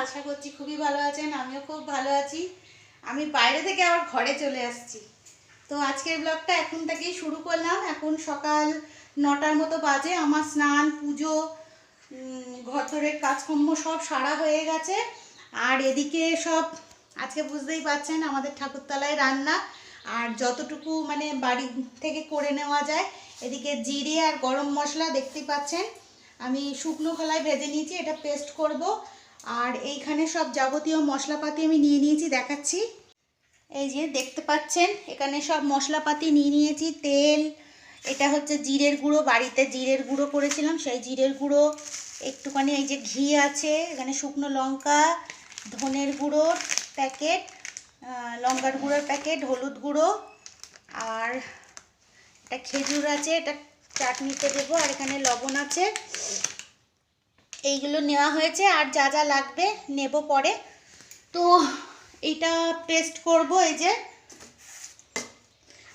আশা করছি খুবই ভালো আছেন। আমিও খুব ভালো আছি। আমি বাইরে থেকে আবার ঘরে চলে আসছি। তো আজকের ব্লগটা এখন থেকেই শুরু করলাম। এখন সকাল 9টার মতো বাজে। আমার স্নান, পুজো, ঘরের কাজকর্ম সব সারা হয়ে গেছে। আর এদিকে সব আজকে বুঝতেই পারছেন আমাদের ঠাকুরতলায় রান্না। আর যতটুকু মানে বাড়ি থেকে করে নেওয়া যায়, এদিকে জিরে আর গরম মশলা দেখতেই পাচ্ছেন আমি শুকনো খোলায় ভেজে নিয়েছি, এটা পেস্ট করব। আর এইখানে সব যাবতীয় মশলাপাতি আমি নিয়ে নিয়েছি, দেখাচ্ছি। এই যে দেখতে পাচ্ছেন এখানে সব মশলাপাতি নিয়ে নিয়েছি। তেল, এটা হচ্ছে জিরের গুঁড়ো, বাড়িতে জিরের গুঁড়ো করেছিলাম সেই জিরের গুঁড়ো, একটুখানি এই যে ঘি আছে, এখানে শুকনো লঙ্কা, ধনের গুঁড়োর প্যাকেট, লঙ্কার গুঁড়োর প্যাকেট, হলুদ গুঁড়ো, আর এটা খেজুর আছে, এটা চাটনিতে দেবো, আর এখানে লবণ আছে। এইগুলো নেওয়া হয়েছে, আর যা যা লাগবে নেব পরে। তো এইটা পেস্ট করব। এই যে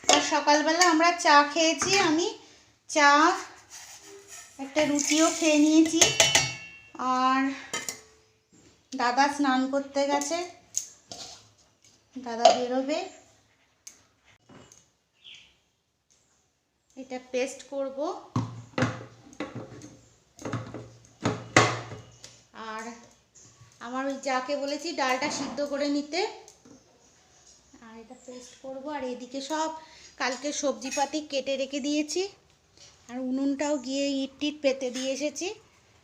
আর সকালবেলা আমরা চা খেয়েছি, আমি চা, একটা রুটিও খেয়ে নিয়েছি। আর দাদা স্নান করতে গেছে, দাদা বেরোবে। এটা পেস্ট করব। আর আমার ওই যাকে বলেছি ডালটা সিদ্ধ করে নিতে, আর এটা পেস্ট করব। আর এদিকে সব কালকে সবজিপাতি কেটে রেখে দিয়েছি। আর উনুনটাও গিয়ে ইট টিট পেতে দিয়ে এসেছি,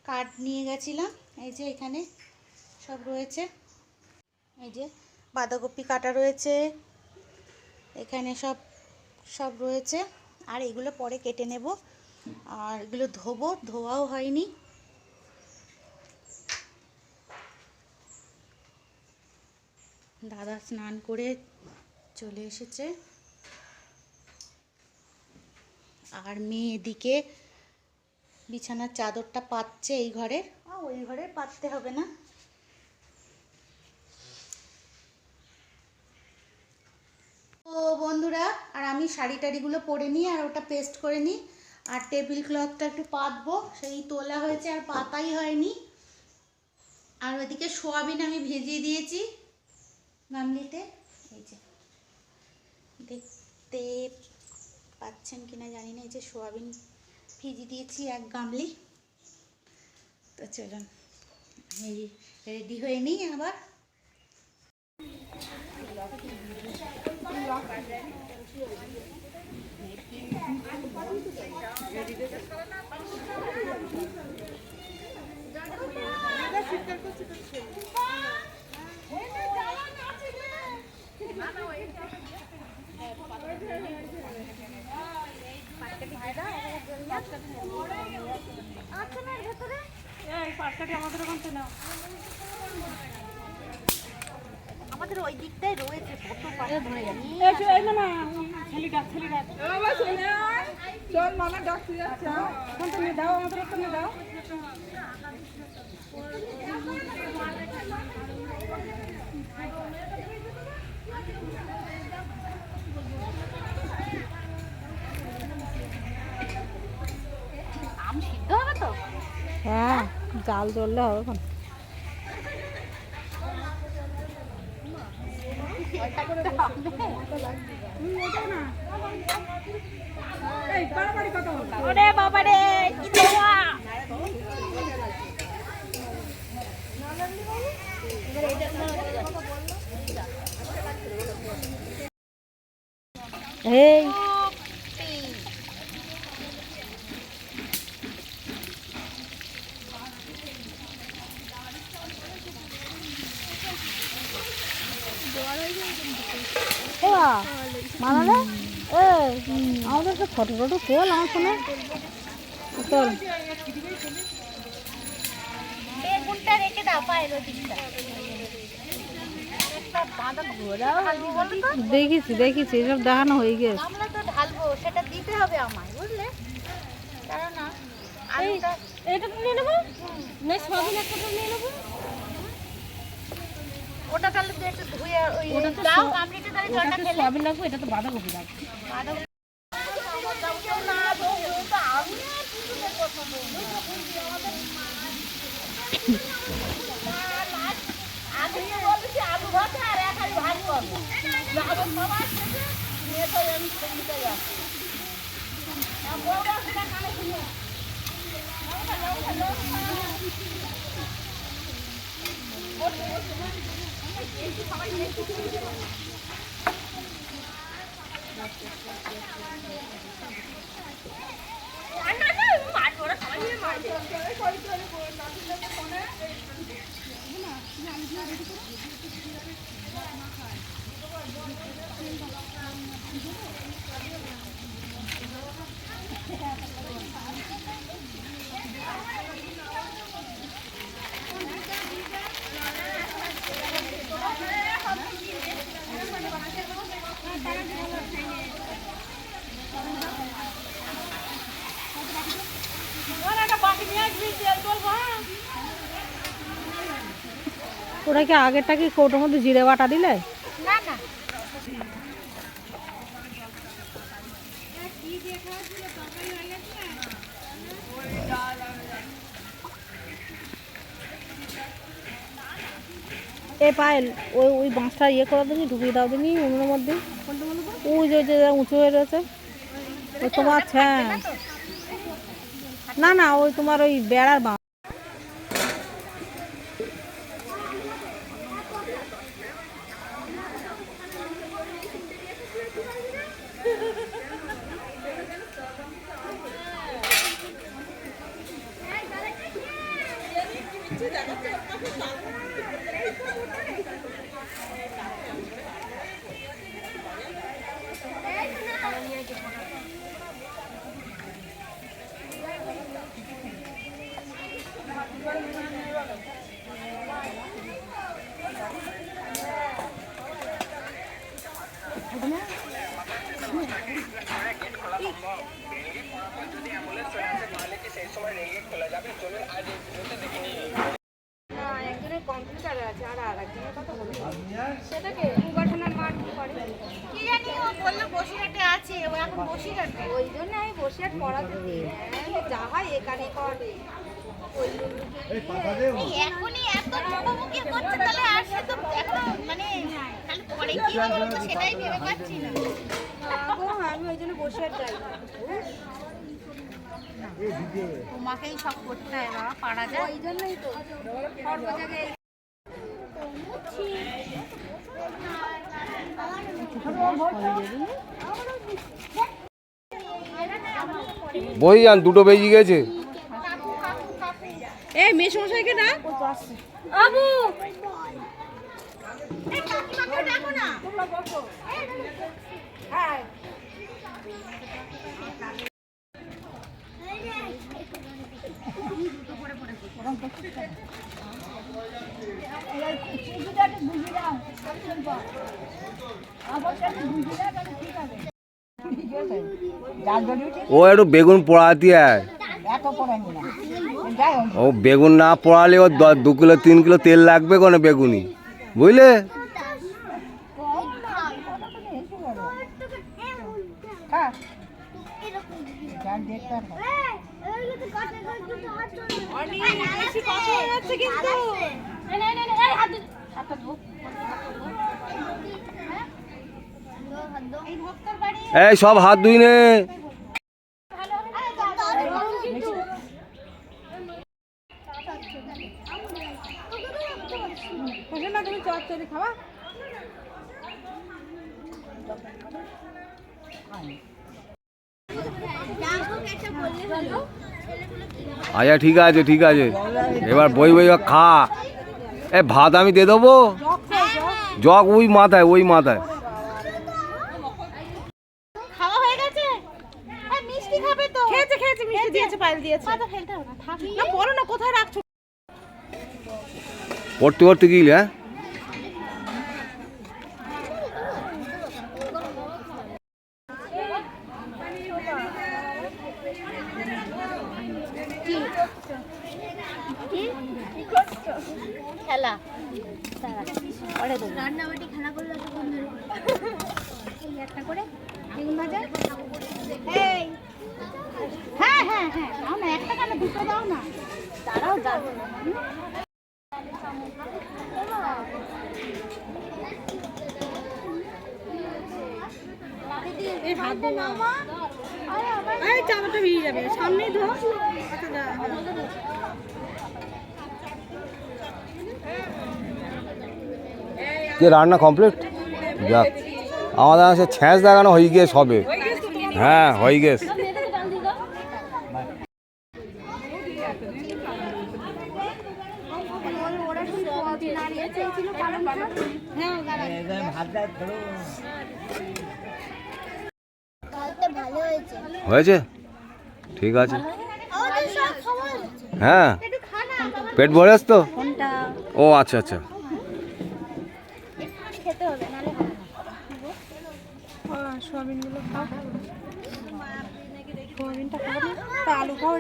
কাঠ নিয়ে গেছিলাম। এই যে এখানে সব রয়েছে, এই যে বাঁধাকপি কাটা রয়েছে, এখানে সব সব রয়েছে। আর এগুলো পরে কেটে নেব। আর এগুলো ধোবো, ধোয়াও হয়নি। দাদা স্নান করে চলে এসেছে। আর মেয়ে এদিকে বিছানার চাদরটা পাতছে এই ঘরের, ওই ঘরে পাততে হবে না। তো বন্ধুরা, আর আমি শাড়ি টাড়িগুলো পরে নিই আর ওটা পেস্ট করে নিই। আর টেবিল ক্লথটা একটু পাতবো, সেই তোলা হয়েছে আর পাতাই হয়নি। আর ওইদিকে সোয়াবিন আমি ভিজিয়ে দিয়েছি গামলিতে। এই যে দেখতে পাচ্ছেন কিনা জানি না, এই যে সোয়াবিন ভিজিয়ে দিয়েছি 1 গামলি। তো চলুন আমি রেডি হয়ে নিই আবার। আমাদের ওই দিকটাই রয়েছে, কত পাতা ধরে চল মামা ডাকতে যাচ্ছে, দাও আমাদের একটা দাও। আম সিদ্ধ হবে তো? হ্যাঁ, জাল জ্বললে হবে। ওরে বাবা রে, কি দেওয়া! এই মানালে আমাদেরকে ফটো ফটো তোল, আমার ফোনে তোল। বেগুনটা রেখে দাও পায়ের ওদিকটা। দেখেছি দেখেছি, এসব দেখানো হয়ে গেছে। আমরা তো ঢালবো, সেটা দিতে হবে আমায়, বুঝলে? কারণ এটা নিয়ে নেবো, সবই একটা নিয়ে নেবো। ওটা তাহলে একটু ধুয়ে ওই দাও গামলিতে, তাহলে জলটা ফেলে সবই লাগবে। এটা তো বাঁধাকপি লাগবে। বাঁধাকপি ওরা কি আগেরটা কি কৌটোর মধ্যে জিরে বাটা দিলে? না না, এ পায়েল ওই ওই বাঁশটা ইয়ে করে দিনি, ঢুকিয়ে দাও দিনি উনুনের মধ্যে। ওই যে যে উঁচু হয়ে রয়েছে ওই তোমার, হ্যাঁ না না ওই তোমার ওই বেড়ার বাঁ। একজনের কম্পিউটারে আছে আর আরেকজনের কথা বলবো সেটাকে উপাসনার মাঠ করে কি জানি ও বললো বসিরহাটে আছে, ও এখন বসিরহাটে। ওই জন্য আমি বসিরহাট পড়াতে দিই যা হয় এখানে করে এই এখনই এত মুখোমুখি করছে, তাহলে আর সে তো এখনো মানে তাহলে পরে কি হবে বলতো সেটাই ভেবে পাচ্ছি না। আমি ওই জন্য বসিরহাট যাই তোমাকেই সব করতে হয় বাবা, পারা যায়। ওই জন্যই তো সর্ব জায়গায় বই আন, দুটো বেজে গেছে। এই মেসমশাইকে না আবু এই কাকিমাকে ডাকো না। হ্যাঁ ও একটু বেগুন পোড়াতে আয়। ও বেগুন না পোড়ালে ও 2 কিলো 3 কিলো তেল লাগবে কোনো বেগুনি, বুঝলে? এই সব হাত ধুই নে। তুমি চচ্চড়ি খাওয়া? আচ্ছা ঠিক আছে ঠিক আছে, এবার বই বই খা। এ ভাত আমি দিয়ে দেবো, জগ ওই মাথায় ওই মাথায়। খাওয়া হয়ে গেছে? এই মিষ্টি খাবে তো? খেয়েছে খেয়েছে, মিষ্টি দিয়েছে, পায়েল দিয়েছে। মাথা ফেলতে হবে না, থাক। না বলো না কোথায় রাখছো? পড়তে পড়তে গিয়ে হ্যাঁ খেলা রান্নাবাটি খেলা করলে এই একটা করে বেগুন ভাজা এই হ্যাঁ হ্যাঁ হ্যাঁ, দাও না, একটা কেন দুটো দাও না। তারাও দারুণ এই চাদরটা ভিজে যাবে, সামনেই ধর। আচ্ছা যা। কি রান্না কমপ্লিট? যাক, আমাদের আছে ছ্যাঁচ দেখানো হয়ে গিয়ে সবে। হ্যাঁ হয়ে গেছে। হয়েছে, ঠিক আছে। হ্যাঁ পেট ভরে তো। ও আচ্ছা আচ্ছা। সোয়াবিনগুলো খাও, সোয়াবিনটা খাও না, তা আলু খাও।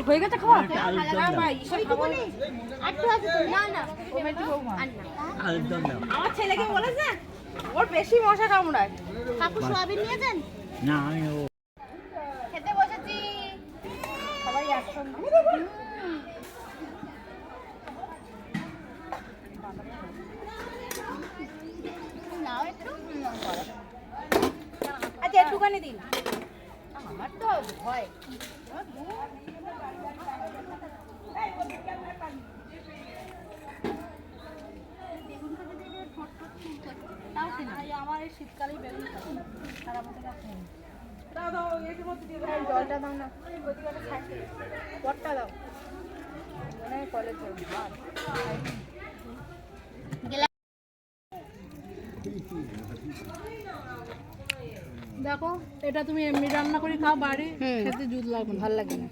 হয়ে গেছে খাওয়া? আমার ছেলেকে বলেছে ওর বেশি মশা কামড়ায়। কাকু সোয়াবিন নিয়েছেন? না আমি ও খেতে বসেছি সবাই একসঙ্গে। নাও একটু। আচ্ছা একটুখানি দিন। আমার তো ভয়। আমার এই শীতকালেই বেগুন খারাপ হতে গেছে। জলটা দাও না, ওদিকে খাইতে পটটা দাও। মনে হয় কলেজে ভাত দেখো, এটা তুমি এমনি রান্না করে খাও, বাড়ি খেতে জুত লাগবে, ভালো লাগে না।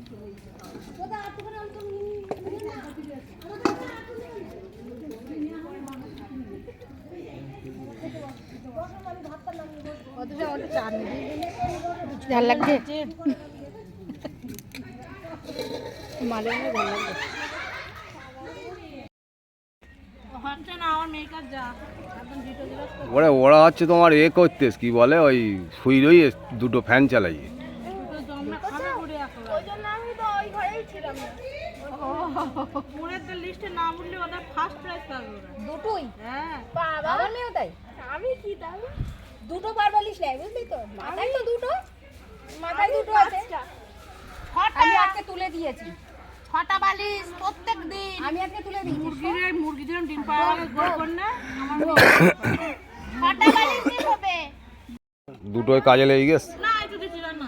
ঝাল লাগছে। মালে ভালো লাগবে। হচ্ছে না আমার মেকআপ যা একদম ভিডিও দিলাস। ওরা হচ্ছে তোমার এ করতেস কি বলে, ওই শুই রই দুটো ফ্যান চালাইয়ে। দুটো জমনা খাবে ঘুরে আসো। ওই জন্য আমি তো ওই ঘরেই ছিলাম না। পুরের লিস্টে না উঠলে ওদের ফার্স্ট প্রাইজ পাবে ওরা। দুটোই হ্যাঁ বাবা আমিও তাই। আমি কি দাম দুটো বারবার লিস্ট নাই, বুঝলি তো? মাথায় তো দুটো, মাথায় দুটো আছে। আমি আজকে তুলে দিয়েছি। 6টা বালিশ প্রত্যেক দিন। আমি আজকে তুলে দিয়েছি। মুরগিদের ডিম পাওয়া গোল কর না আমার 6টা বালিশ দিন হবে। দুটোই কাজে লেগে গেছে। না একটু দিচ্ছি না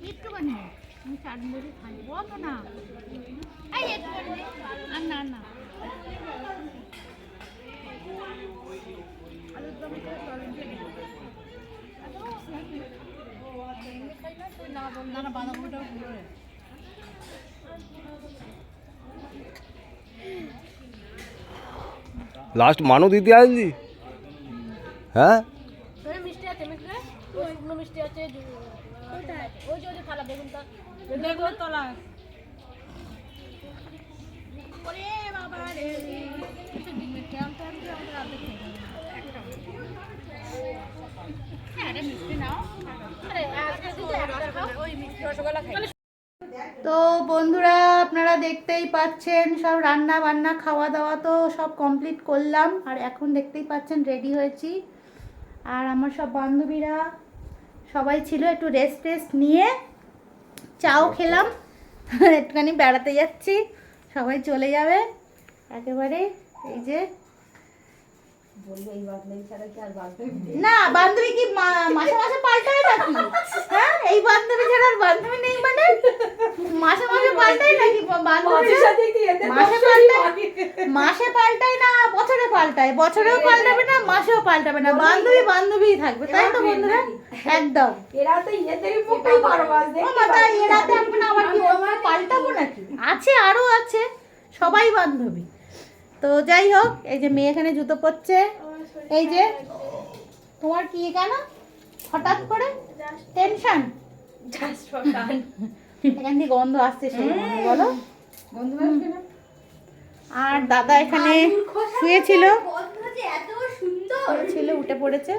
একটুখানি আমি চাটনি দিয়ে খাই বলতো না। এই একটুখানি আর না না না না বাঁধাকপিটাও ঘুরে। লাস্ট মানু দিতে আসলি? হ্যাঁ মিষ্টি আছে, মিষ্টি ওই শুকনো মিষ্টি আছে। ওই যে ওই যে থালা বেগুনটা বেগুন তলায় ওরে বাবা রে ডিমের ট্যামটা আমাদের রাতে খেয়ে যাবে। আরে মিষ্টি নাও। আরে আজকে দিতে একটা খাও, ওই মিষ্টি রসগোল্লা খাই। তো বন্ধুরা আপনারা দেখতেই পাচ্ছেন সব রান্না বান্না খাওয়া দাওয়া তো সব কমপ্লিট করলাম, আর এখন দেখতেই পাচ্ছেন রেডি হয়েছি। আর আমার সব বান্ধবীরা সবাই ছিল, একটু রেস্ট নিয়ে চাও খেলাম। একটুখানি বেড়াতে যাচ্ছি, সবাই চলে যাবে একেবারে। এই যে না বান্ধবী কি মাসে মাসে পাল্টায় নাকি? হ্যাঁ এই বান্ধবী ছাড়া আর বান্ধবী নেই মানে? মাসে মাসে পাল্টায় নাকি বান্ধবী? মাসে পাল্টায় না, বছরে পাল্টায়। বছরেও পাল্টাবে না, মাসেও পাল্টাবে না, বান্ধবী বান্ধবীই থাকবে, তাই তো বন্ধুরা? একদম। এরা তো ইয়েদেরই পোকাই বারবার ও মাতা এরাতে আমরা আবার কি অন্য পাল্টাবো নাকি? আছে, আরো আছে, সবাই বান্ধবী। তো যাই হোক, এই যে মেয়ে এখানে জুতো পরছে। এই যে তোমার কি কেন হঠাৎ করে টেনশন? এখান থেকে গন্ধ আসছে, সেই গন্ধ বলো। আর দাদা এখানে শুয়েছিল। এত সুন্দর ছেলে উঠে পড়েছে।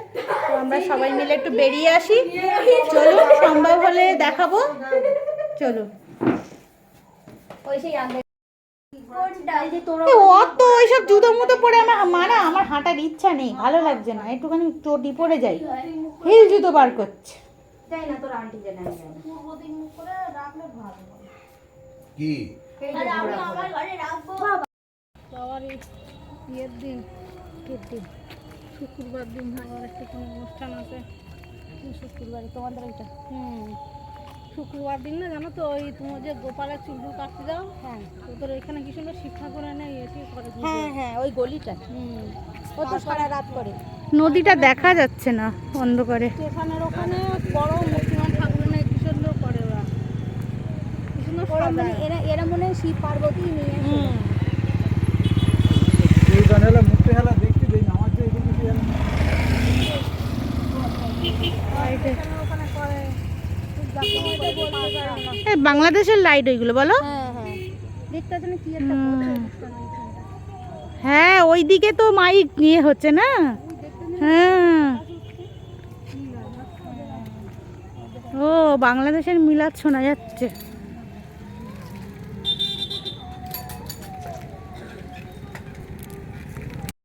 তো আমরা সবাই মিলে একটু বেরিয়ে আসি, চলুন সম্ভব হলে দেখাবো, চলুন। অত ওইসব জুতো মুতো পরে আমার হাঁটার ইচ্ছা নেই, ভালো লাগছে না, একটুখানি চটি পরে যাই, হিল জুতো বার করছে। কি বাবারই বিয়ের দিন, শুক্রবার দিন আবার একটা কোনো অনুষ্ঠান আছে। শুক্রবারে তোমাদের ওইটা শুক্রবার দিন না জানো তো, ওই তোমার যে গোপালের চুল কাটতে যাও, হ্যাঁ তোদের ওইখানে কি সুন্দর শিক্ষা করে নেয়, এসে করে পুজো। হ্যাঁ হ্যাঁ ওই গলিটা ও তো সারা রাত করে। নদীটা দেখা যাচ্ছে না অন্ধকারে। স্টেশনের ওখানে বড় মূর্তিমান ঠাকুর নেই, কি সুন্দর করে ওরা, কি সুন্দর ওরা মানে সাজায়। এরা মনে হয় শিব পার্বতী নিয়ে এসে। ওখানে করে খুব জাঁকজমক করে বলতে পারে না। বাংলাদেশের লাইট ওইগুলো বলো। হ্যাঁ হ্যাঁ দেখতে আছে না কি একটা হ্যাঁ ওইদিকে তো মাইক নিয়ে হচ্ছে না। হ্যাঁ ও বাংলাদেশের মিলাদ শোনা যাচ্ছে।